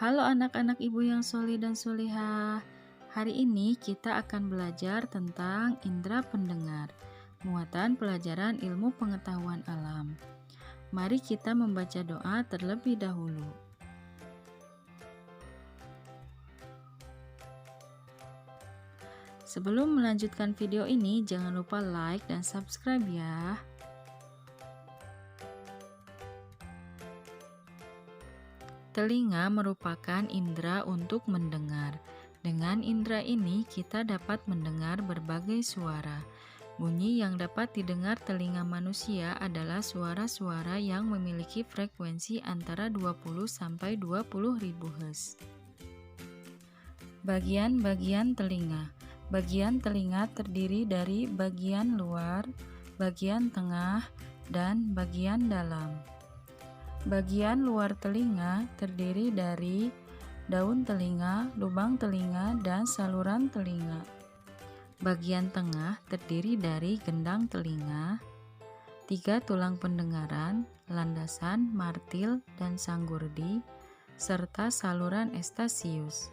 Halo anak-anak ibu yang soleh dan solehah. Hari ini kita akan belajar tentang indera pendengar, muatan pelajaran ilmu pengetahuan alam. Mari kita membaca doa terlebih dahulu. Sebelum melanjutkan video ini, jangan lupa like dan subscribe ya. Telinga merupakan indera untuk mendengar. Dengan indera ini, kita dapat mendengar berbagai suara. Bunyi yang dapat didengar telinga manusia adalah suara-suara yang memiliki frekuensi antara 20 sampai 20 ribu Hz. Bagian-bagian telinga. Bagian telinga terdiri dari bagian luar, bagian tengah, dan bagian dalam. Bagian luar telinga terdiri dari daun telinga, lubang telinga, dan saluran telinga. Bagian tengah terdiri dari gendang telinga, 3 tulang pendengaran, landasan, martil, dan sanggurdi, serta saluran Eustachius.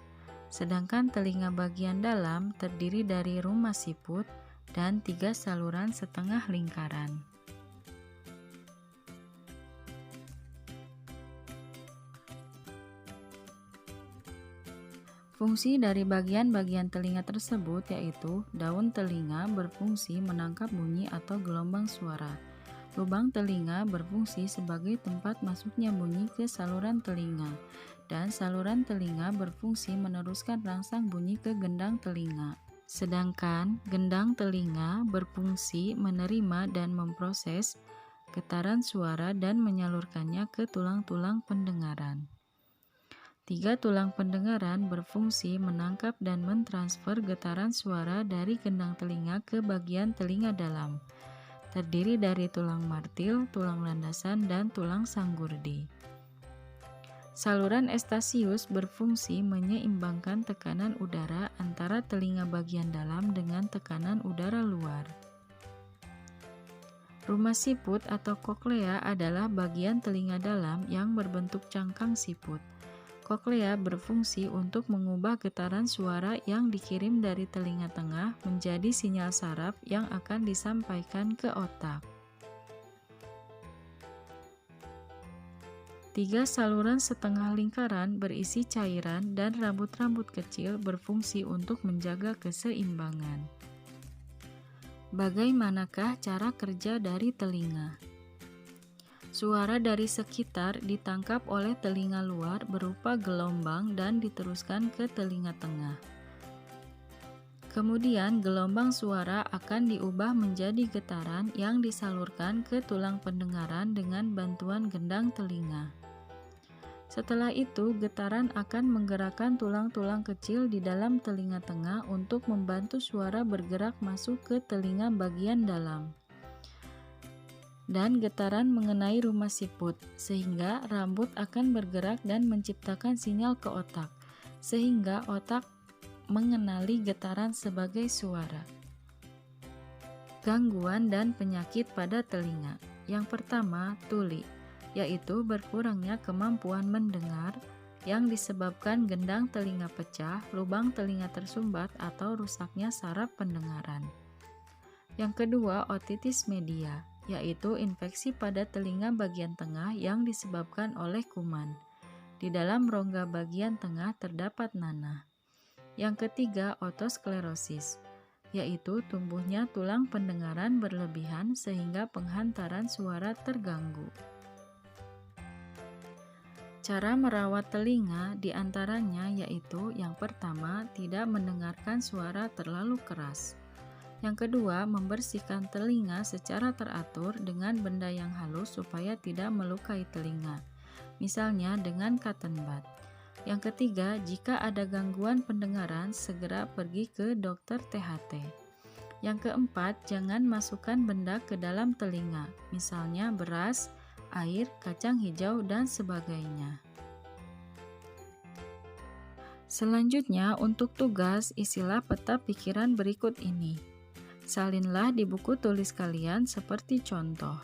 Sedangkan telinga bagian dalam terdiri dari rumah siput dan 3 saluran setengah lingkaran. Fungsi dari bagian-bagian telinga tersebut yaitu daun telinga berfungsi menangkap bunyi atau gelombang suara. Lubang telinga berfungsi sebagai tempat masuknya bunyi ke saluran telinga, dan saluran telinga berfungsi meneruskan rangsang bunyi ke gendang telinga. Sedangkan gendang telinga berfungsi menerima dan memproses getaran suara dan menyalurkannya ke tulang-tulang pendengaran. 3 tulang pendengaran berfungsi menangkap dan mentransfer getaran suara dari gendang telinga ke bagian telinga dalam. Terdiri dari tulang martil, tulang landasan, dan tulang sanggurdi. Saluran Eustachius berfungsi menyeimbangkan tekanan udara antara telinga bagian dalam dengan tekanan udara luar. Rumah siput atau koklea adalah bagian telinga dalam yang berbentuk cangkang siput. Koklea berfungsi untuk mengubah getaran suara yang dikirim dari telinga tengah menjadi sinyal saraf yang akan disampaikan ke otak. 3 saluran setengah lingkaran berisi cairan dan rambut-rambut kecil berfungsi untuk menjaga keseimbangan. Bagaimanakah cara kerja dari telinga? Suara dari sekitar ditangkap oleh telinga luar berupa gelombang dan diteruskan ke telinga tengah. Kemudian gelombang suara akan diubah menjadi getaran yang disalurkan ke tulang pendengaran dengan bantuan gendang telinga. Setelah itu, getaran akan menggerakkan tulang-tulang kecil di dalam telinga tengah untuk membantu suara bergerak masuk ke telinga bagian dalam. Dan getaran mengenai rumah siput, sehingga rambut akan bergerak dan menciptakan sinyal ke otak, sehingga otak mengenali getaran sebagai suara. Gangguan dan penyakit pada telinga. Yang pertama, tuli, yaitu berkurangnya kemampuan mendengar yang disebabkan gendang telinga pecah, lubang telinga tersumbat, atau rusaknya saraf pendengaran. Yang kedua, otitis media, yaitu infeksi pada telinga bagian tengah yang disebabkan oleh kuman. Di dalam rongga bagian tengah terdapat nanah. Yang ketiga, otosklerosis, yaitu tumbuhnya tulang pendengaran berlebihan sehingga penghantaran suara terganggu. Cara merawat telinga diantaranya yaitu yang pertama, tidak mendengarkan suara terlalu keras. Yang kedua, membersihkan telinga secara teratur dengan benda yang halus supaya tidak melukai telinga, misalnya dengan cotton bud. Yang ketiga, jika ada gangguan pendengaran, segera pergi ke dokter THT. Yang keempat, jangan masukkan benda ke dalam telinga, misalnya beras, air, kacang hijau, dan sebagainya. Selanjutnya, untuk tugas, isilah peta pikiran berikut ini. Salinlah di buku tulis kalian seperti contoh.